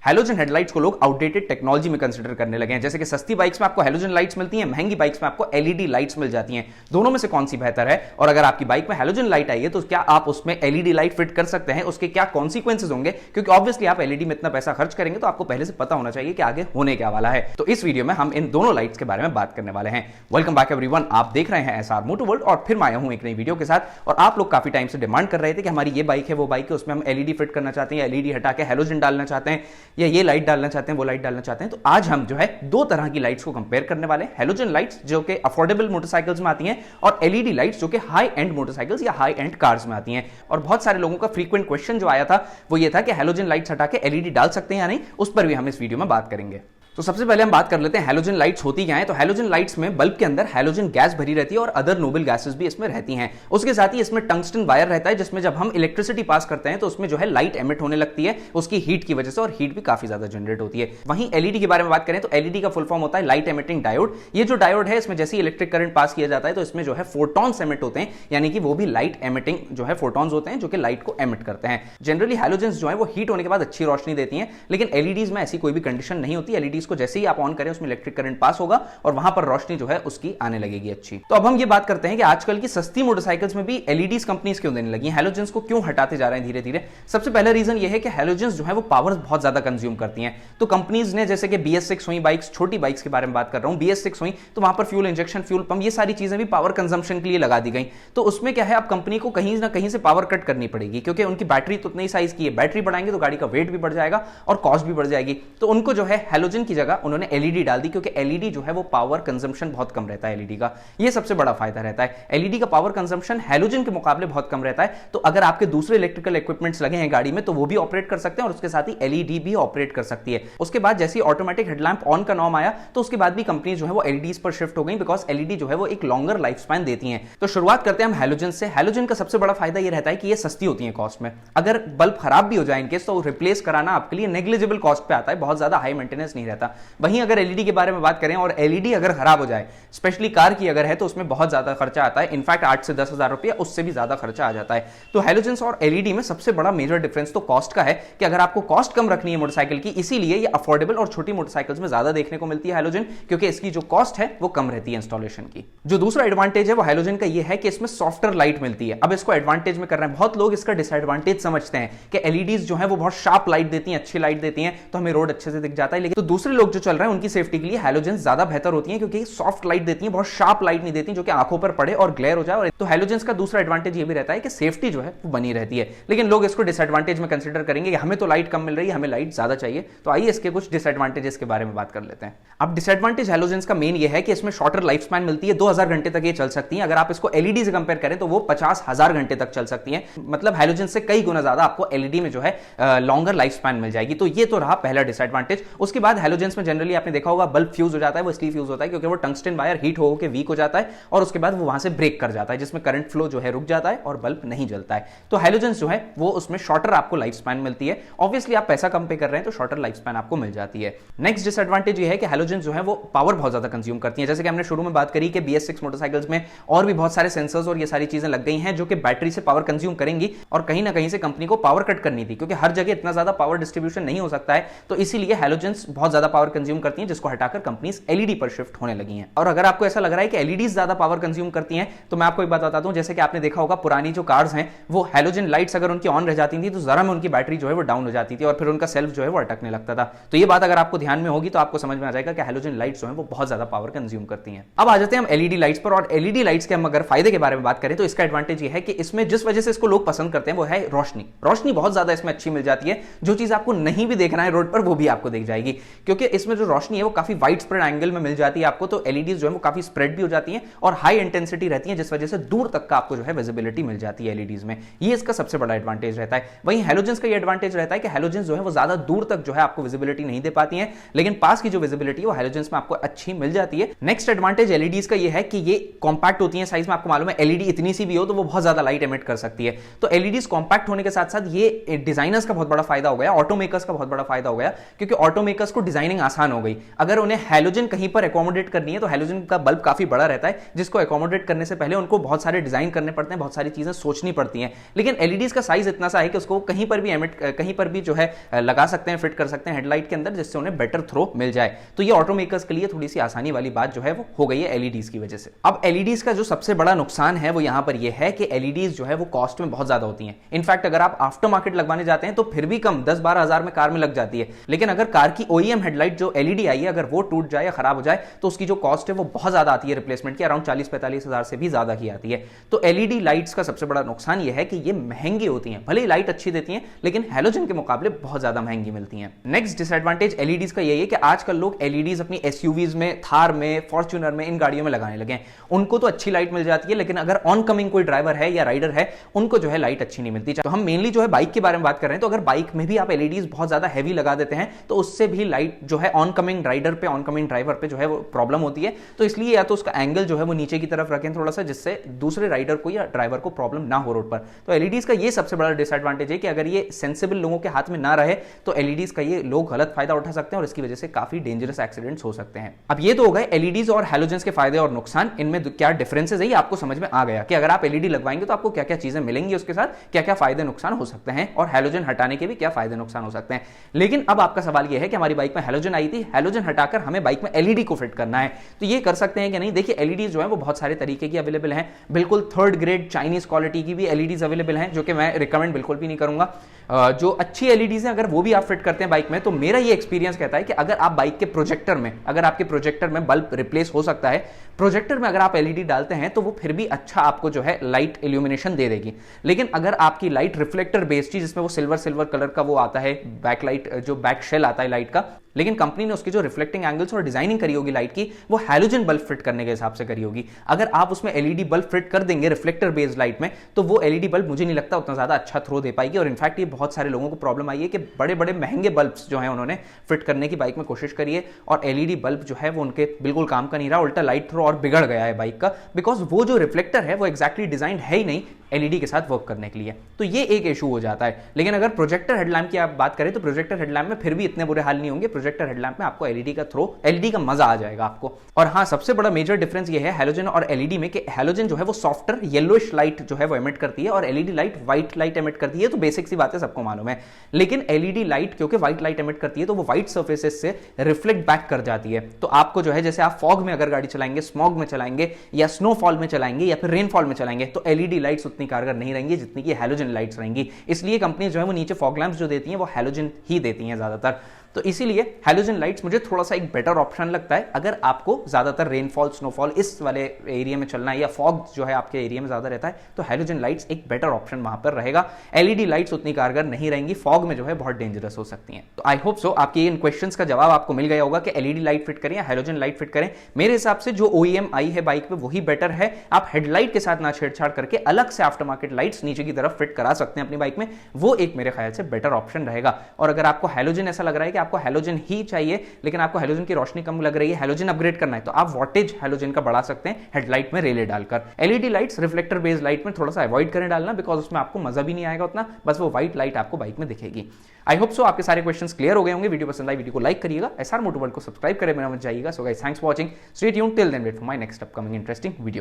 Halogen headlights को लोग outdated technology में कंसीडर करने लगे हैं। जैसे कि सस्ती बाइक्स में आपको हैलोजन लाइट्स मिलती हैं, महंगी बाइक्स में आपको एलईडी लाइट्स मिल जाती हैं। दोनों में से कौन सी बेहतर है, और अगर आपकी बाइक में हैलोजन लाइट आई है तो क्या आप उसमें एलईडी लाइट फिट कर सकते हैं, उसके क्या कॉन्सिक्वेंसेज होंगे, क्योंकि ऑब्वियसली आप एलईडी में इतना पैसा खर्च करेंगे तो आपको पहले से पता होना चाहिए कि आगे होने क्या वाला है। तो इस वीडियो में हम इन दोनों लाइट्स के बारे में बात करने वाले हैं। वेलकम बैक एवरीवन, आप देख रहे हैं एसआर मोटो वर्ल्ड और फिर मैं आया हूं एक नई वीडियो के साथ। और आप लोग काफी टाइम से डिमांड कर रहे थे कि हमारी ये बाइक है, वो बाइक है, उसमें हम एलईडी फिट करना चाहते हैं, एलईडी हटा के हैलोजन डालना चाहते हैं, या ये लाइट डालना चाहते हैं, वो लाइट डालना चाहते हैं। तो आज हम जो है दो तरह की लाइट्स को कंपेयर करने वाले हैं। हैलोजन लाइट्स जो कि अफोर्डेबल मोटरसाइकिल्स में आती हैं, और एलईडी लाइट्स जो कि हाई एंड मोटरसाइकिल्स या हाई एंड कार्स में आती हैं। और बहुत सारे लोगों का फ्रीक्वेंट क्वेश्चन जो आया था वो ये था कि हैलोजन लाइट्स हटा के एलईडी डाल सकते हैं या नहीं, उस पर भी हम इस वीडियो में बात करेंगे। तो सबसे पहले हम बात कर लेते हैं हैलोजन लाइट्स होती क्या है। तो हैलोजन लाइट्स में बल्ब के अंदर हैलोजन गैस भरी रहती है और अदर नोबल गैसेस भी इसमें रहती हैं। उसके साथ ही इसमें टंगस्टन वायर रहता है, जिसमें जब हम इलेक्ट्रिसिटी पास करते हैं तो उसमें जो है लाइट एमिट होने लगती है उसकी हीट की वजह से, और हीट भी काफी ज्यादा जनरेट होती है। वहीं एलईडी के बारे में बात करें तो एलईडी का फुल फॉर्म होता है लाइट एमिटिंग डायोड। ये जो डायोड है इसमें जैसे इलेक्ट्रिक करंट पास किया जाता है तो इसमें जो है फोटॉन्स एमिट होते हैं, यानी कि वो भी लाइट एमिटिंग जो है फोटॉन्स होते हैं जो कि लाइट को एमिट करते हैं। जनरली हैलोजन्स जो है वो हीट होने के बाद अच्छी रोशनी देती हैं, लेकिन एलईडीज में ऐसी कोई भी कंडीशन नहीं होती। एलईडीज को जैसे ही आप ऑन करें उसमें इलेक्ट्रिक करंट पास होगा और वहां पर रोशनी जो है उसकी आने लगेगी अच्छी। तो अब हम ये बात करते हैं कि आजकल की सस्ती मोटरसाइकिल्स में भी एलईडीज कंपनीज क्यों देने लगी हैं, हैलोजन्स को क्यों हटाते जा रहे हैं धीरे धीरे। सबसे पहला रीजन ये है कि हैलोजन्स जो है वो पावर बहुत ज्यादा कंज्यूम करती हैं। तो कंपनीज ने जैसे कि BS6 हुई बाइक्स, छोटी बाइक्स के बारे में बात कर रहा हूं, BS6 हुई तो वहां पर फ्यूल इंजेक्शन, फ्यूल पंप, ये सारी चीजें भी पावर कंजम्पशन के लिए लगा दी गई। तो उसमें क्या है, अब कंपनी को कहीं ना कहीं से पावर कट करनी पड़ेगी, क्योंकि उनकी बैटरी तो उतनी साइज की है, बैटरी बढ़ाएंगे तो गाड़ी का वेट भी बढ़ जाएगा और कॉस्ट भी बढ़ जाएगी। तो उनको जो है हैलोजन की जगह उन्होंने एलईडी डाल दी, क्योंकि एलईडी जो है वो पावर कंजम्पशन बहुत कम रहता है एलईडी का। ये सबसे बड़ा फायदा रहता है। एलईडी का पावर कंजम्पशन हैलोजन के मुकाबले बहुत कम रहता है। तो अगर आपके दूसरे इलेक्ट्रिकल इक्विपमेंट्स लगे हैं गाड़ी में तो वो भी ऑपरेट कर सकते हैं और उसके साथ ही एलईडी भी ऑपरेट कर सकती है। उसके बाद जैसे ही ऑटोमेटिक हेडलैम्प ऑन का नॉर्म आया तो उसके बाद भी कंपनी जो है वो एलईडीज पर शिफ्ट हो गई, बिकॉज एलईडी जो है वो एक लॉन्गर लाइफ स्पैन देती हैं। तो शुरुआत करते हैं हम हैलोजन से। हैलोजन का सबसे बड़ा फायदा ये रहता है कि ये सस्ती होती है कॉस्ट में। अगर बल्ब खराब भी हो जाए इनकेस तो रिप्लेस कराना आपके लिए नेग्लिजिबल कॉस्ट पे आता है, बहुत ज्यादा हाई मेंटेनेंस नहीं रहता। वहीं अगर एलईडी के बारे में बात करें और एलईडी अगर खराब हो जाए, स्पेशली कार की अगर है, तो उसमें बहुत ज्यादा खर्चा आता है। इनफैक्ट 8 से 10 हजार रुपया उससे भी ज्यादा खर्चा आ जाता है। तो हैलोजन्स और एलईडी में सबसे बड़ा मेजर डिफरेंस तो कॉस्ट का है, कि अगर आपको कॉस्ट कम रखनी है मोटरसाइकिल की, इसीलिए ये अफोर्डेबल और छोटी मोटरसाइकिल्स में ज्यादा देखने को मिलती है हैलोजन, क्योंकि इसकी जो कॉस्ट है वो कम रहती है इंस्टॉलेशन की। जो दूसरा एडवांटेज है वो हैलोजन का ये है कि इसमें सॉफ्टर लाइट मिलती है। अब इसको एडवांटेज में कर रहे हैं, बहुत लोग इसका डिसएडवांटेज समझते हैं कि एलईडीज जो है वो बहुत शार्प लाइट देती हैं, अच्छी लाइट देती हैं, तो हमें रोड अच्छे से दिख जाता है। लेकिन तो दूसरे लोग जो चल रहे हैं उनकी सेफ्टी के लिए हैलोजन ज्यादा बेहतर होती है, क्योंकि सॉफ्ट लाइट देती हैं, बहुत शार्प लाइट नहीं देती जो कि आंखों पर पड़े और ग्लेयर हो जाए। और तो हैलोजन्स का दूसरा एडवांटेज ये भी रहता है कि सेफ्टी जो है वो बनी रहती है। लेकिन लोग इसको डिसएडवांटेज में कंसीडर करेंगे कि हमें तो लाइट कम मिल रही है, हमें लाइट ज्यादा चाहिए। तो आइए इसके कुछ डिसएडवांटेजेस के बारे में बात कर लेते हैं। अब डिसएडवांटेज हैलोजन्स का मेन ये है कि इसमें शॉर्टर लाइफ स्पैन मिलती है, 2000 घंटे तक ये चल सकती है। अगर आप इसको एलईडी से कंपेयर करें तो वो 50,000 घंटे तक चल सकती है। मतलब हैलोजन से कई गुना ज्यादा आपको एलईडी में जो है लॉन्गर लाइफ स्पैन मिल जाएगी। तो ये तो रहा पहला डिसएडवांटेज। उसके बाद हैलोजन्स में जनरली आपने देखा होगा बल्ब फ्यूज हो जाता है। वो इसलिए फ्यूज होता है क्योंकि वो टंगस्टन वायर हीट होकर वीक हो जाता है और उसके बाद वो वहां से ब्रेक कर जाता है, जिसमें करंट फ्लो जो है रुक जाता है और बल्ब नहीं जलता है। तो हैलोजन्स जो है वो उसमें शॉर्टर आपको लाइफ स्पैन मिलती है। ऑब्वियसली आप पैसा कम पे कर रहे हैं तो शॉर्टर लाइफ स्पैन आपको मिल जाती है। नेक्स्ट डिसएडवांटेज ये है कि हैलोजन्स जो है वो पावर बहुत ज्यादा कंज्यूम करती है। जैसे कि हमने शुरू में बात करी कि BS6 मोटरसाइकिल्स में और भी बहुत सारे सेंसर्स और ये सारी चीजें लग गई हैं जो कि बैटरी से पावर कंज्यूम करेंगी, और कहीं ना कहीं से कंपनी को पावर कट करनी थी, क्योंकि हर जगह इतना ज्यादा पावर डिस्ट्रीब्यूशन नहीं हो सकता है। तो इसीलिए हैलोजन्स बहुत ज्यादा पावर कंज्यूम करती हैं, जिसको हटाकर कंपनीज एलईडी पर शिफ्ट होने लगी हैं। और अगर आपको ऐसा लग रहा है कि एलईडीज ज्यादा पावर कंज्यूम करती हैं, तो मैं आपको एक बात बताता हूं। जैसे कि आपने देखा होगा पुरानी जो कार्स हैं वो हैलोजन लाइट्स अगर उनकी ऑन रह जाती थी तो जरा में उनकी बैटरी जो है वो डाउन हो जाती थी और फिर उनका सेल्फ जो है वो अटकने लगता था। तो ये बात अगर आपको ध्यान में होगी तो आपको समझ में आ जाएगा कि हैलोजन लाइट्स जो है वो बहुत ज्यादा पावर कंज्यूम करती हैं। अब आ जाते हैं हम एलईडी लाइट्स पर। और एलईडी लाइट्स के हम अगर फायदे के बारे में बात करें तो इसका एडवांटेज ये है कि इसमें जिस वजह से इसको लोग पसंद करते हैं वो है रोशनी। रोशनी बहुत ज्यादा इसमें अच्छी मिल जाती है। जो चीज आपको नहीं भी देखना है रोड पर वो भी आपको दिख जाएगी, क्योंकि इसमें जो रोशनी है वो काफी वाइड स्प्रेड एंगल में मिल जाती है आपको। तो एलईडीज जो है वो काफी स्प्रेड भी हो जाती है और हाई इंटेंसिटी रहती है, जिस वजह से दूर तक का आपको जो है विजिबिलिटी मिल जाती है एलईडीज में। ये इसका सबसे बड़ा एडवांटेज रहता है। वहीं हैलोजन्स का ये एडवांटेज रहता है कि हैलोजन्स जो है वो ज्यादा दूर तक जो है आपको विजिबिलिटी नहीं दे पाती है, लेकिन पास की जो विजिबिलिटी है वो हैलोजन्स में आपको अच्छी मिल जाती है। नेक्स्ट एडवांटेज एलईडीज का ये है कि ये कॉम्पैक्ट होती है साइज में। आपको मालूम है एलईडी इतनी सी भी हो तो वो बहुत ज्यादा लाइट एमिट कर सकती है। तो एलईडीज कॉम्पैक्ट होने के साथ साथ ये डिजाइनर्स का बहुत बड़ा फायदा हो गया, ऑटो मेकर्स का बहुत बड़ा फायदा हो गया, क्योंकि ऑटो मेकर्स को डिजाइनिंग डिजाइनिंग आसान हो गई। अगर उन्हें हैलोजन कहीं पर एकोमोडेट करनी है तो हैलोजन का बल्ब काफी बड़ा रहता है, जिसको एकोमोडेट करने से पहले उनको बहुत सारे डिजाइन करने पड़ते हैं, बहुत सारी चीजें सोचनी पड़ती हैं। लेकिन एलईडीज का साइज इतना सा है कि उसको कहीं पर भी कहीं पर भी जो है लगा सकते हैं, फिट कर सकते हैं हेडलाइट के अंदर, जिससे उन्हें बेटर थ्रो मिल जाए। तो ये ऑटोमेकर्स के लिए थोड़ी सी आसानी वाली बात जो है वो हो गई है एलईडीज की वजह से। अब एलईडीज का जो सबसे बड़ा नुकसान है वो यहां पर ये है कि एलईडीज जो है वो कॉस्ट में बहुत ज्यादा होती हैं। इनफैक्ट अगर आप आफ्टर मार्केट लगवाने जाते हैं तो फिर भी कम 10-12 हजार में कार में लग जाती है। लेकिन अगर कार की ओईएम हेडलाइट जो एलईडी आई है अगर वो टूट जाए या खराब हो जाए तो उसकी जो कॉस्ट है वो बहुत ज्यादा आती है रिप्लेसमेंट की, अराउंड 40-45 हजार से भी ज्यादा की आती है। तो एलईडी लाइट्स का सबसे बड़ा नुकसान ये है कि ये महंगी होती हैं। भले ही लाइट अच्छी देती हैं लेकिन हैलोजन के मुकाबले बहुत ज्यादा महंगी मिलती हैं। नेक्स्ट डिसएडवांटेज एलईडीज का यही है कि आजकल लोग एलईडीज अपनी एसयूवीज में, थार में, फॉर्च्यूनर में, इन गाड़ियों में लगाने लगे हैं। उनको तो अच्छी लाइट मिल जाती है लेकिन अगर ऑन कमिंग कोई ड्राइवर है या राइडर है उनको जो है लाइट अच्छी नहीं मिलती। तो हम मेनली जो है बाइक के बारे में बात कर रहे हैं, तो अगर बाइक में भी आप एलईडीज बहुत ज्यादा हैवी लगा देते हैं तो उससे भी लाइट जो है ऑन कमिंग राइडर पे, ऑन कमिंग ड्राइवर पे जो है वो प्रॉब्लम होती है। तो इसलिए या तो उसका एंगल जो है वो नीचे की तरफ रखें थोड़ा सा, जिससे दूसरे राइडर को या ड्राइवर को प्रॉब्लम ना हो रोड पर। तो एलईडीज का ये सबसे बड़ा डिसएडवांटेज है कि अगर ये सेंसिबल लोगों के हाथ में ना रहे तो एलईडीज का ये लोग गलत फायदा उठा सकते हैं और इसकी वजह से काफी डेंजरस एक्सीडेंट्स हो सकते हैं। अब ये तो हो गए एलईडीज और हैलोजन्स के फायदे और नुकसान, इनमें क्या डिफरेंसेस है ये आपको समझ में आ गया कि अगर आप एलईडी लगवाएंगे तो आपको क्या क्या चीजें मिलेंगी, उसके साथ क्या क्या फायदे नुकसान हो सकते हैं और हैलोजन हटाने के भी क्या फायदे नुकसान हो सकते हैं। लेकिन अब आपका सवाल यह है कि हमारी बाइक में हैलोजन आई थी, हैलोजन हटाकर हमें बाइक में एलईडी को फिट करना है, तो ये कर सकते हैं कि नहीं? देखिए एलईडी जो है वो बहुत सारे तरीके की अवेलेबल हैं, बिल्कुल थर्ड ग्रेड चाइनीज क्वालिटी की भी एलईडीज अवेलेबल हैं, जो कि मैं रिकमेंड बिल्कुल भी नहीं करूंगा। जो अच्छी एलईडीज हैं अगर वो भी आप फिट करते हैं बाइक में, तो मेरा ये एक्सपीरियंस कहता है कि अगर आप बाइक के प्रोजेक्टर में, अगर आपके प्रोजेक्टर में बल्ब रिप्लेस हो सकता है, प्रोजेक्टर में अगर आप एलईडी डालते हैं तो वो फिर भी अच्छा आपको जो है लाइट इल्यूमिनेशन दे देगी। लेकिन अगर आपकी लाइट रिफ्लेक्टर बेस्ड थी, जिसमें वो सिल्वर कलर का वो आता है बैक लाइट, जो बैक शेल आता है लाइट का, लेकिन कंपनी ने उसकी जो रिफ्लेक्टिंग एंगल्स और डिजाइनिंग करी होगी लाइट की वो हैलोजन बल्ब फिट करने के हिसाब से करी होगी। अगर आप उसमें एलईडी बल्ब फिट कर देंगे रिफ्लेक्टर बेस्ड लाइट में, तो वो एलईडी बल्ब मुझे नहीं लगता उतना ज्यादा अच्छा थ्रो दे पाएगी। और इनफैक्ट ये बहुत सारे लोगों को प्रॉब्लम आई है कि बड़े बड़े महंगे बल्ब्स जो है उन्होंने फिट करने की बाइक में कोशिश करी है और एलईडी बल्ब जो है वो उनके बिल्कुल काम का नहीं रहा, उल्टा लाइट थ्रो और बिगड़ गया है बाइक का, बिकॉज वो जो रिफ्लेक्टर है वो एक्जैक्टली डिजाइन है ही नहीं एलईडी के साथ वर्क करने के लिए। तो ये एक इशू हो जाता है। लेकिन अगर प्रोजेक्टर हेडलैम्प की आप बात करें तो प्रोजेक्टर हेडलैम्प में फिर भी इतने बुरे हाल नहीं होंगे। प्रोजेक्टर हेडलैम्प में आपको एलईडी का थ्रो, एलईडी का मजा आ जाएगा आपको। और हाँ, सबसे बड़ा मेजर डिफरेंस ये है हैलोजन और एलईडी में कि हैलोजन जो है वो सॉफ्टर येलोइश लाइट जो है वो एमिट करती है और LED light white light emit करती है। तो बेसिक सी बात है, सबको मालूम है। लेकिन एलईडी लाइट क्योंकि व्हाइट लाइट एमिट करती है तो वो व्हाइट सर्फेसेस से रिफ्लेक्ट बैक कर जाती है। तो आपको जो है, जैसे आप फॉग में अगर गाड़ी चलाएंगे, स्मॉग में चलाएंगे या स्नोफॉल में चलाएंगे या फिर रेनफॉल में चलाएंगे, तो एलईडी लाइट्स उतनी कारगर नहीं रहेंगी जितनी की हैलोजन लाइट्स रहेंगी। इसलिए कंपनी जो है वो नीचे फॉग लैंप्स जो देती हैं वो हैलोजन ही देती हैं ज्यादातर। तो इसीलिए हैलोजन लाइट्स मुझे थोड़ा सा एक बेटर ऑप्शन लगता है अगर आपको ज्यादातर रेनफॉल, स्नोफॉल इस वाले एरिया में चलना है या फॉग जो है आपके एरिया में ज्यादा रहता है, तो हैलोजन लाइट्स एक बेटर ऑप्शन वहां पर रहेगा। एलईडी लाइट्स उतनी कारगर नहीं रहेंगी, फॉग में जो है बहुत डेंजरस हो सकती हैं। तो आई होप सो आपके इन क्वेश्चंस का जवाब आपको मिल गया होगा कि एलईडी लाइट फिट करें या हैलोजन लाइट फिट करें। मेरे हिसाब से जो ओईएम आई है बाइक पे वही बेटर है। आप हेडलाइट के साथ ना छेड़छाड़ करके अलग से आफ्टर मार्केट लाइट्स नीचे की तरफ फिट करा सकते हैं अपनी बाइक में, वो एक मेरे ख्याल से बेटर ऑप्शन रहेगा। और अगर आपको हैलोजन ऐसा लग रहा है कि आपको हैलोजन ही चाहिए लेकिन आपको हैलोजन की रोशनी कम लग रही है, हैलोजन अपग्रेड करना है, तो आप वॉटेज हैलोजन का बढ़ा सकते हैं हेडलाइट में रेले डालकर। LED lights reflector based light में थोड़ा सा अवॉइड करें डालना, बिकॉज उसमें आपको मजा भी नहीं आएगा उतना, बस वो व्हाइट लाइट आपको बाइक में दिखेगी। आई होप सो आपके सारे क्वेश्चंस क्लियर हो गए होंगे। वीडियो पसंद आई, वीडियो को लाइक करिएगा, एसआर मोटो वर्ल्ड को सब्सक्राइब करें, मेरा मत जाइएगा। So guys, thanks for watching, stay tuned, till then wait for my next upcoming interesting video.